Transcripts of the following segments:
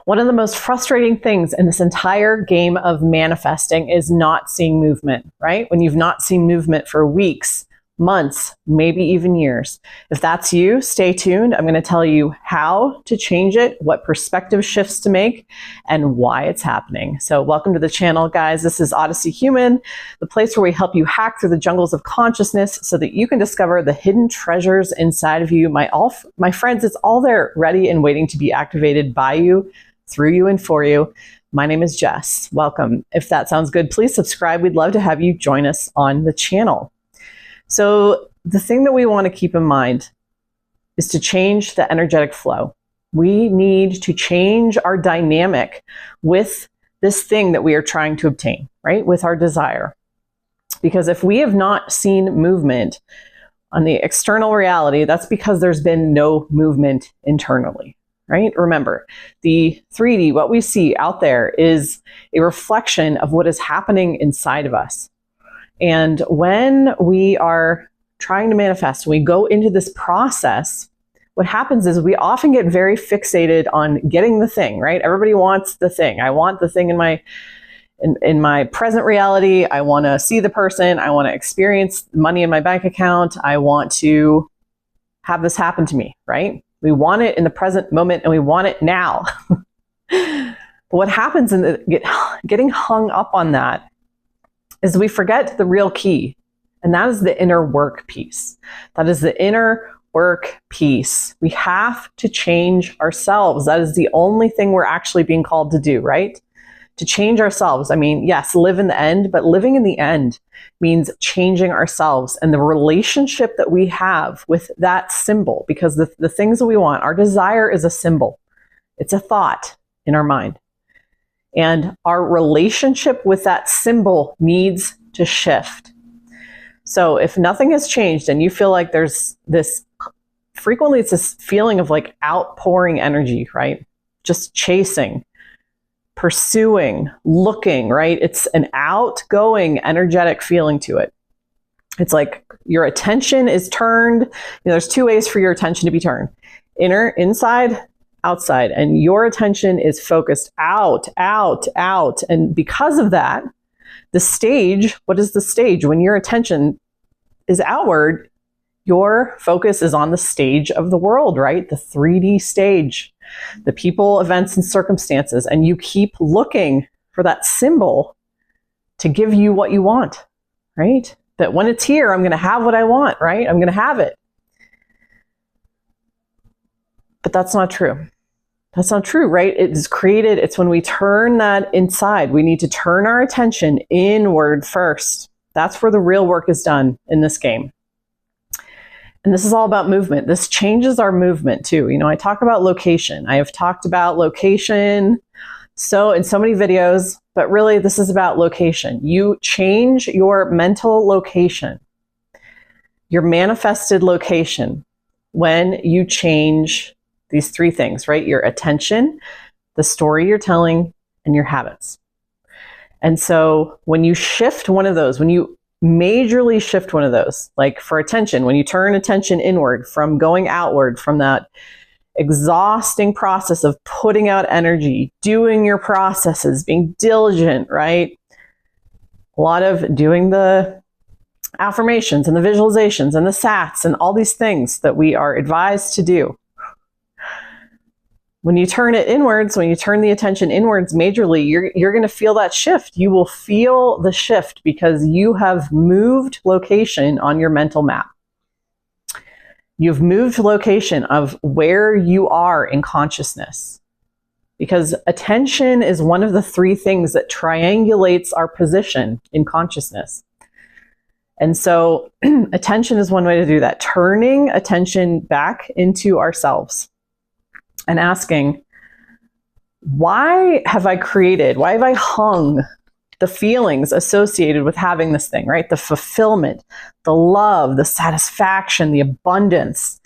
One of the most frustrating things in this entire game of manifesting is not seeing movement, right? When you've not seen movement for weeks, months, maybe even years. If that's you, stay tuned. I'm going to tell you how to change it, what perspective shifts to make, and why it's happening. So welcome to the channel, guys. This is Odyssey Human, the place where we help you hack through the jungles of consciousness so that you can discover the hidden treasures inside of you. My friends, it's all there, ready and waiting to be activated by you, through you, and for you. My name is Jess. Welcome. If that sounds good, please subscribe. We'd love to have you join us on the channel. So the thing that we want to keep in mind is to change the energetic flow. We need to change our dynamic with this thing that we are trying to obtain, right? With our desire. Because if we have not seen movement on the external reality, that's because there's been no movement internally, right? Remember, the 3D, what we see out there, is a reflection of what is happening inside of us. And when we are trying to manifest, we go into this process, what happens is we often get very fixated on getting the thing, right? Everybody wants the thing. I want the thing in my present reality. I want to see the person. I want to experience money in my bank account. I want to have this happen to me, right? We want it in the present moment and we want it now. But what happens in getting hung up on that is we forget the real key, and that is the inner work piece. That is the inner work piece. We have to change ourselves. That is the only thing we're actually being called to do, right? To change ourselves. I mean, yes, live in the end, but living in the end means changing ourselves and the relationship that we have with that symbol, because the things that we want, our desire is a symbol. It's a thought in our mind. And our relationship with that symbol needs to shift. So if nothing has changed and you feel like there's this, frequently it's this feeling of like outpouring energy, right? Just chasing, pursuing, looking, right? It's an outgoing, energetic feeling to it. It's like your attention is turned. You know, there's two ways for your attention to be turned: inside, outside, and your attention is focused out. And because of that, the stage, what is the stage? When your attention is outward, your focus is on the stage of the world, right? The 3D stage, the people, events, and circumstances. And you keep looking for that symbol to give you what you want, right? That when it's here, I'm going to have what I want, right? I'm going to have it. But that's not true. That's not true, right? It's when we turn that inside. We need to turn our attention inward first. That's where the real work is done in this game. And this is all about movement. This changes our movement too. You know, I talk about location. I have talked about location in so many videos, but really this is about location. You change your mental location, your manifested location, when you change these three things, right? Your attention, the story you're telling, and your habits. And so when you shift one of those, when you majorly shift one of those, like for attention, when you turn attention inward from going outward, from that exhausting process of putting out energy, doing your processes, being diligent, right? A lot of doing the affirmations and the visualizations and the SATs and all these things that we are advised to do. When you turn it inwards, when you turn the attention inwards majorly, you're going to feel that shift. You will feel the shift because you have moved location on your mental map. You've moved location of where you are in consciousness. Because attention is one of the three things that triangulates our position in consciousness. And so attention is one way to do that. Turning attention back into ourselves. And asking, why have I hung the feelings associated with having this thing, right? The fulfillment, the love, the satisfaction, the abundance.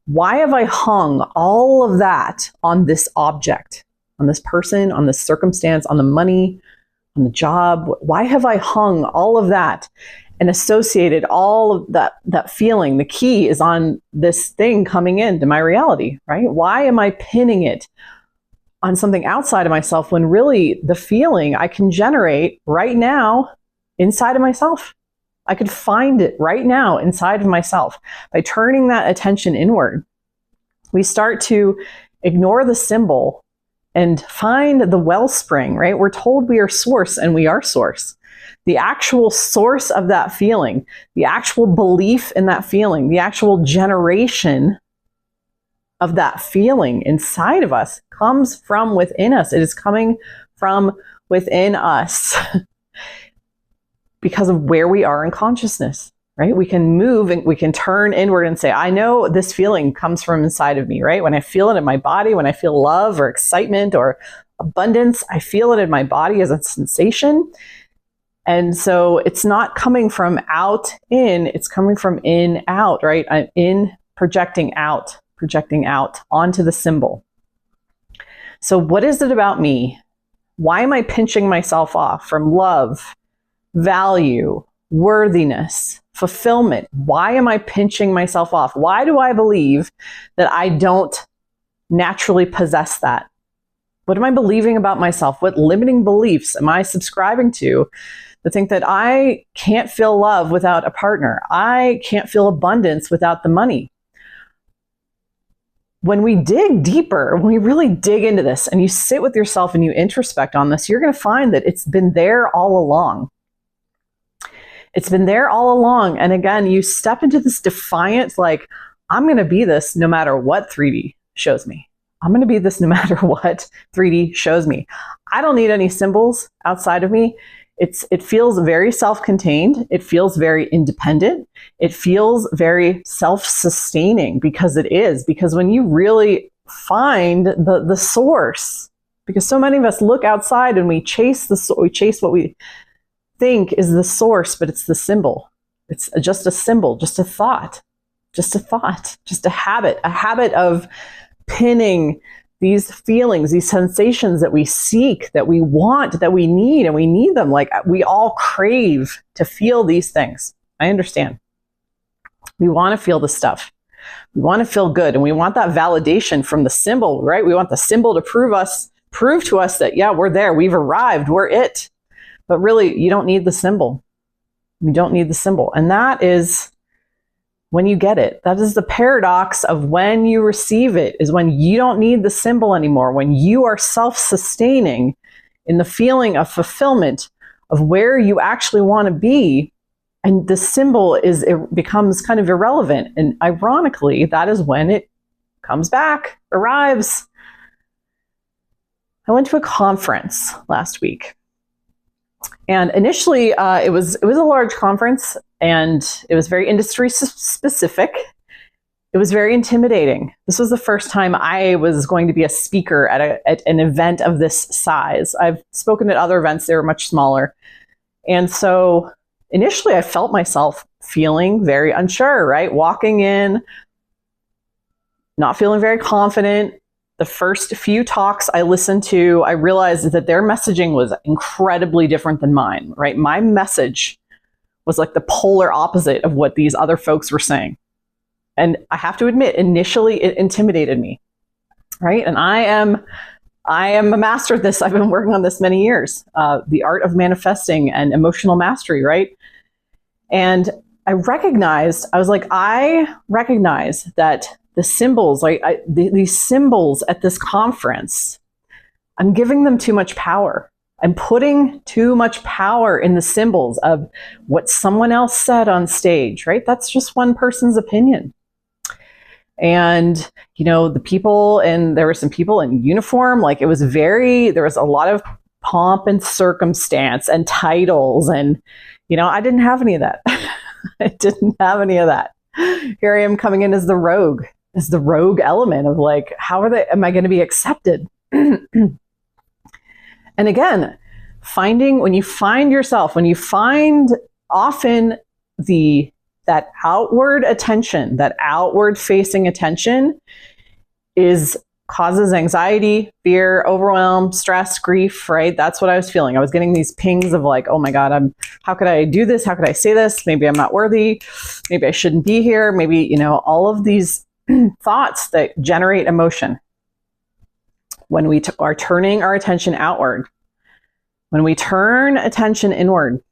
Why have I hung all of that on this object, on this person, on this circumstance, on the money, on the job? Why have I hung all of that and associated all of that feeling? The key is on this thing coming into my reality, right? Why am I pinning it on something outside of myself when really the feeling I can generate right now inside of myself. I could find it right now inside of myself. By turning that attention inward, we start to ignore the symbol and find the wellspring, right? We're told we are source, and we are source. The actual source of that feeling, the actual belief in that feeling, the actual generation of that feeling inside of us comes from within us. It is coming from within us because of where we are in consciousness, right? We can move and we can turn inward and say, I know this feeling comes from inside of me, right? When I feel it in my body, when I feel love or excitement or abundance, I feel it in my body as a sensation. And so it's not coming from out in, it's coming from in out, right? I'm in, projecting out onto the symbol. So what is it about me? Why am I pinching myself off from love, value, worthiness, fulfillment? Why am I pinching myself off? Why do I believe that I don't naturally possess that? What am I believing about myself? What limiting beliefs am I subscribing to think that I can't feel love without a partner? I can't feel abundance without the money. When we dig deeper, when we really dig into this and you sit with yourself and you introspect on this, you're going to find that it's been there all along. It's been there all along. And again, you step into this defiance, like, I'm going to be this no matter what 3D shows me. I'm going to be this no matter what 3D shows me. I don't need any symbols outside of me. It feels very self-contained. It feels very independent. It feels very self-sustaining because it is. Because when you really find the source, because so many of us look outside and we chase what we think is the source, but it's the symbol. It's just a symbol, just a thought, just a habit of pinning these feelings, these sensations that we seek, that we want, that we need, and we need them. Like, we all crave to feel these things. I understand. We want to feel the stuff. We want to feel good, and we want that validation from the symbol, right? We want the symbol to prove to us that, yeah, we're there, we've arrived, we're it. But really, you don't need the symbol. You don't need the symbol. And that is when you get it. That is the paradox of when you receive it, is when you don't need the symbol anymore, when you are self-sustaining in the feeling of fulfillment of where you actually want to be, and the symbol it becomes kind of irrelevant. And ironically, that is when it comes back, arrives. I went to a conference last week. And initially, it was a large conference, and it was very industry specific. It was very intimidating. This was the first time I was going to be a speaker at an event of this size. I've spoken at other events, they were much smaller. And so initially, I felt myself feeling very unsure, right? Walking in, not feeling very confident. The first few talks I listened to, I realized that their messaging was incredibly different than mine, right? My message was like the polar opposite of what these other folks were saying. And I have to admit, initially it intimidated me, right? And I am a master at this. I've been working on this many years, the art of manifesting and emotional mastery, right? And I recognize that the symbols, these symbols at this conference, I'm giving them too much power. I'm putting too much power in the symbols of what someone else said on stage, right? That's just one person's opinion. And, the people, and there were some people in uniform, like there was a lot of pomp and circumstance and titles. And, I didn't have any of that. I didn't have any of that. Here I am coming in as the rogue element of like, am I going to be accepted? And again, when you find often that outward attention, that outward facing attention causes anxiety, fear, overwhelm, stress, grief, right? That's what I was feeling. I was getting these pings of like, oh my God, how could I do this? How could I say this? Maybe I'm not worthy. Maybe I shouldn't be here. Maybe, all of these thoughts that generate emotion. when we are turning our attention outward, when we turn attention inward,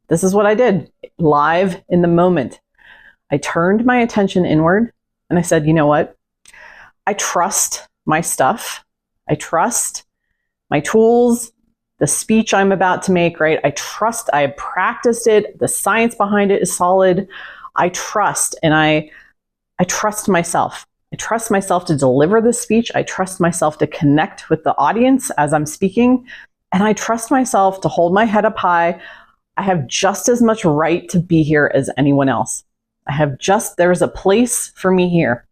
this is what I did live in the moment. I turned my attention inward and I said, you know what? I trust my stuff. I trust my tools, the speech I'm about to make, right? I trust, I have practiced it. The science behind it is solid. I trust, and I trust myself. I trust myself to deliver this speech. I trust myself to connect with the audience as I'm speaking. And I trust myself to hold my head up high. I have just as much right to be here as anyone else. There's a place for me here.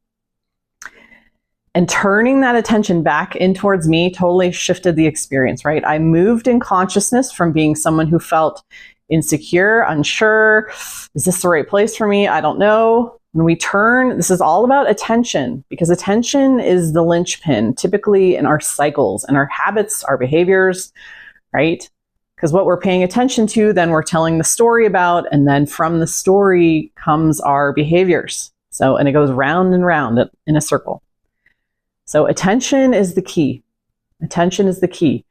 And turning that attention back in towards me totally shifted the experience, right? I moved in consciousness from being someone who felt insecure, unsure. Is this the right place for me? I don't know. When we turn, this is all about attention, because attention is the linchpin, typically in our cycles and our habits, our behaviors, right? Because what we're paying attention to, then we're telling the story about, and then from the story comes our behaviors. So, and it goes round and round in a circle. So attention is the key. Attention is the key.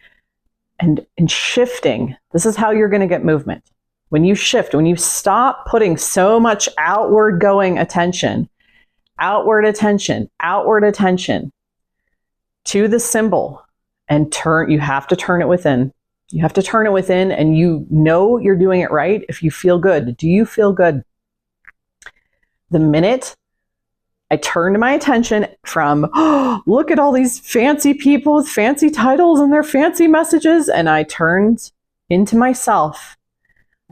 And in shifting, this is how you're going to get movement. When you shift, when you stop putting so much outward going attention to the symbol, and you have to turn it within. You have to turn it within, and you know you're doing it right if you feel good. Do you feel good? The minute I turned my attention from, oh, look at all these fancy people with fancy titles and their fancy messages, and I turned into myself.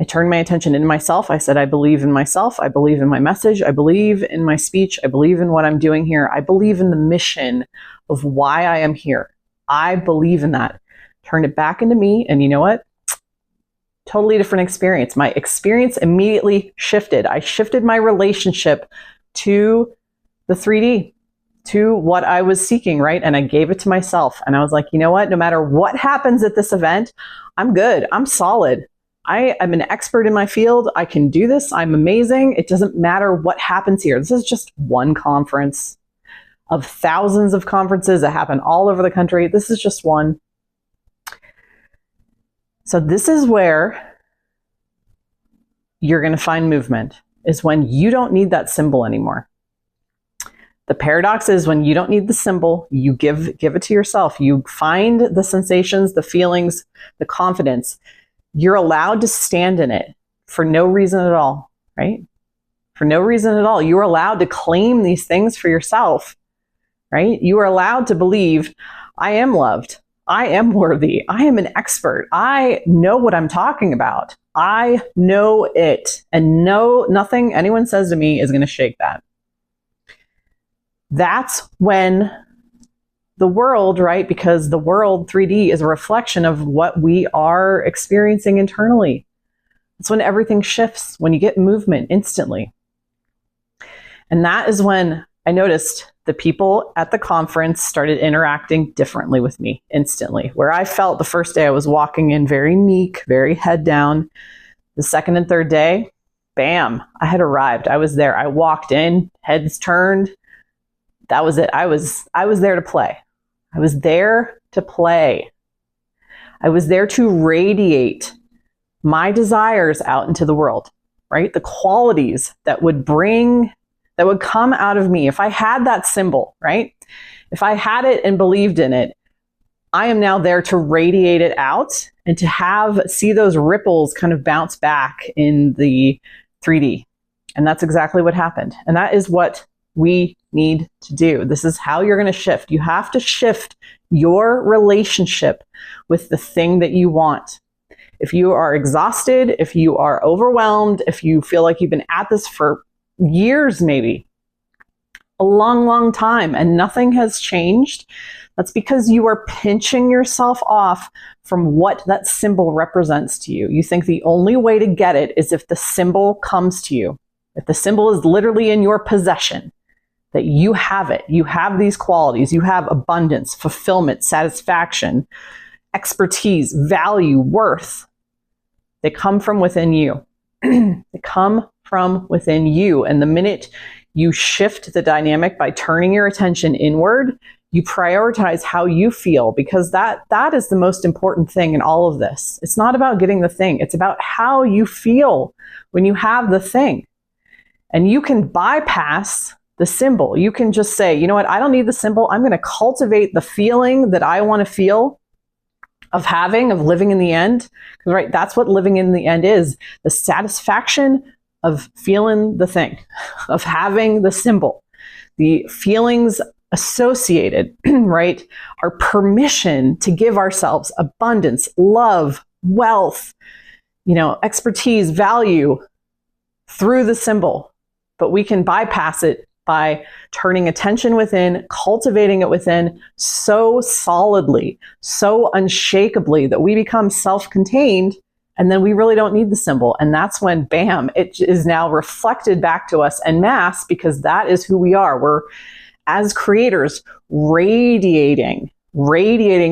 I turned my attention into myself. I said, I believe in myself. I believe in my message. I believe in my speech. I believe in what I'm doing here. I believe in the mission of why I am here. I believe in that. Turned it back into me. And you know what? Totally different experience. My experience immediately shifted. I shifted my relationship to the 3D, to what I was seeking, right? And I gave it to myself. And I was like, you know what? No matter what happens at this event, I'm good. I'm solid. I am an expert in my field. I can do this. I'm amazing. It doesn't matter what happens here. This is just one conference of thousands of conferences that happen all over the country. This is just one. So this is where you're going to find movement, is when you don't need that symbol anymore. The paradox is when you don't need the symbol, you give it to yourself. You find the sensations, the feelings, the confidence. You're allowed to stand in it for no reason at all, right? For no reason at all. You're allowed to claim these things for yourself, right? You are allowed to believe, I am loved. I am worthy. I am an expert. I know what I'm talking about. I know it. And nothing anyone says to me is going to shake that. That's when the world, right? Because the world 3D is a reflection of what we are experiencing internally. It's when everything shifts, when you get movement instantly. And that is when I noticed the people at the conference started interacting differently with me instantly. Where I felt the first day I was walking in very meek, very head down. The second and third day, bam, I had arrived. I was there. I walked in, heads turned. That was it. I was there to play. I was there to play. I was there to radiate my desires out into the world, right? The qualities that would come out of me. If I had that symbol, right? If I had it and believed in it, I am now there to radiate it out and to see those ripples kind of bounce back in the 3D. And that's exactly what happened. And that is what we need to do. This is how you're going to shift. You have to shift your relationship with the thing that you want. If you are exhausted, if you are overwhelmed, if you feel like you've been at this for years, maybe a long, long time, and nothing has changed, that's because you are pinching yourself off from what that symbol represents to you. You think the only way to get it is if the symbol comes to you. If the symbol is literally in your possession, that you have it, you have these qualities, you have abundance, fulfillment, satisfaction, expertise, value, worth. They come from within you. They come from within you. And the minute you shift the dynamic by turning your attention inward, You prioritize how you feel, because that is the most important thing in all of this. It's not about getting the thing. It's about how you feel when you have the thing. And you can bypass the symbol. You can just say, you know what? I don't need the symbol. I'm going to cultivate the feeling that I want to feel of having, of living in the end. Because, right, that's what living in the end is. The satisfaction of feeling the thing, of having the symbol. The feelings associated, right, are permission to give ourselves abundance, love, wealth, expertise, value through the symbol. But we can bypass it by turning attention within, cultivating it within so solidly, so unshakably that we become self-contained, and then we really don't need the symbol. And that's when, bam, it is now reflected back to us en masse, because that is who we are. We're, as creators, radiating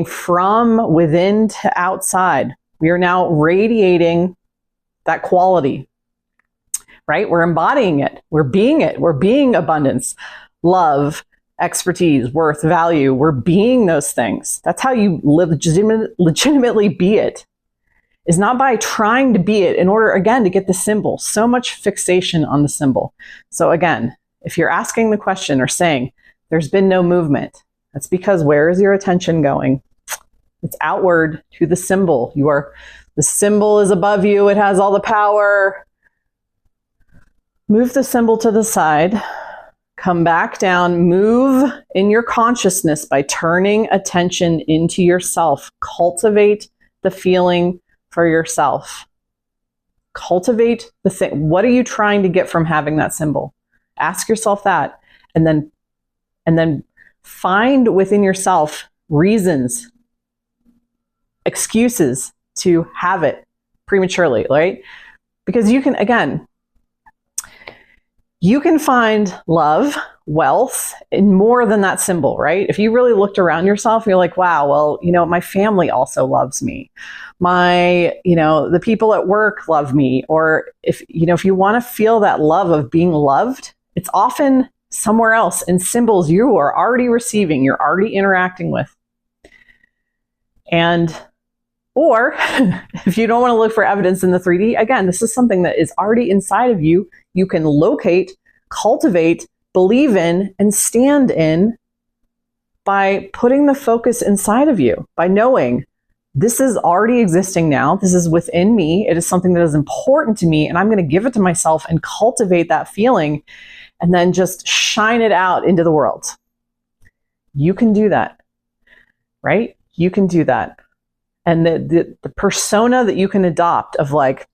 from within to outside. We are now radiating that quality, right? We're embodying it. We're being abundance, love, expertise, worth, value. We're being those things. That's how you legitimately be it. Is not by trying to be it in order, again, to get the symbol. So much fixation on the symbol. So again, if you're asking the question or saying, there's been no movement, that's because where is your attention going? It's outward to the symbol. The symbol is above you. It has all the power. Move the symbol to the side. Come back down. Move in your consciousness by turning attention into yourself. Cultivate the feeling for yourself. Cultivate the thing. What are you trying to get from having that symbol? Ask yourself that, and then find within yourself reasons, excuses to have it prematurely, right? Because you can find love, wealth in more than that symbol, right? If you really looked around yourself, you're like, wow, well, my family also loves me. The people at work love me. Or if you want to feel that love of being loved, it's often somewhere else in symbols you are already receiving, you're already interacting with. Or if you don't want to look for evidence in the 3D, again, this is something that is already inside of you. You can locate, cultivate, believe in, and stand in by putting the focus inside of you, by knowing this is already existing now. This is within me. It is something that is important to me, and I'm going to give it to myself and cultivate that feeling, and then just shine it out into the world. You can do that, right? You can do that. And the persona that you can adopt of like,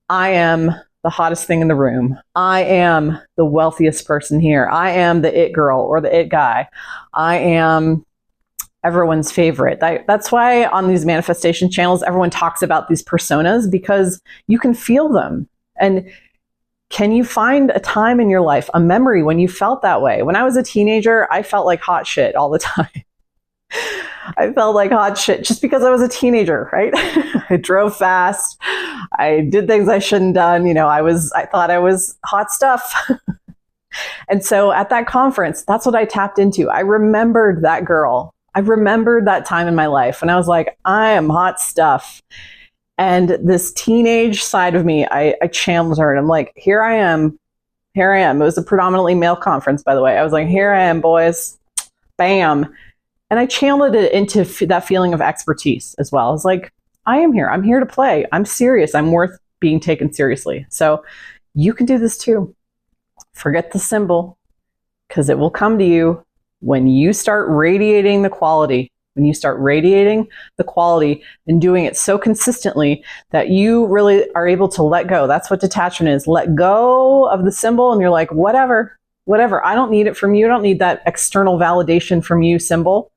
I am the hottest thing in the room. I am the wealthiest person here. I am the it girl or the it guy. I am everyone's favorite. That's why on these manifestation channels, everyone talks about these personas, because you can feel them. And can you find a time in your life, a memory when you felt that way? When I was a teenager, I felt like hot shit all the time. I felt like hot shit just because I was a teenager, right? I drove fast. I did things I shouldn't done. I thought I was hot stuff. And so at that conference, that's what I tapped into. I remembered that girl. I remembered that time in my life when I was like, I am hot stuff. And this teenage side of me, I channeled her, and I'm like, here I am. Here I am. It was a predominantly male conference, by the way. I was like, here I am, boys. Bam. And I channeled it into that feeling of expertise as well. I was like, I am here. I'm here to play. I'm serious. I'm worth being taken seriously. So you can do this too. Forget the symbol, because it will come to you when you start radiating the quality. When you start radiating the quality and doing it so consistently that you really are able to let go. That's what detachment is. Let go of the symbol, and you're like, whatever. I don't need it from you. I don't need that external validation from you, symbol.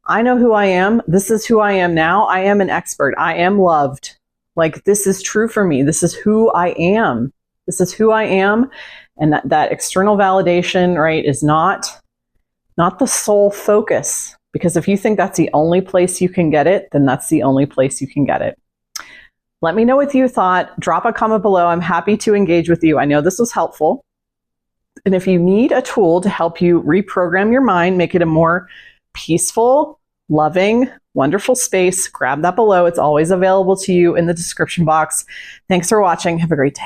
I know who I am. This is who I am now. I am an expert. I am loved. Like, this is true for me. This is who I am. This is who I am. And that external validation, right, is not the sole focus. Because if you think that's the only place you can get it, then that's the only place you can get it. Let me know what you thought. Drop a comment below. I'm happy to engage with you. I know this was helpful. And if you need a tool to help you reprogram your mind, make it a more peaceful, loving, wonderful space, grab that below. It's always available to you in the description box. Thanks for watching. Have a great day.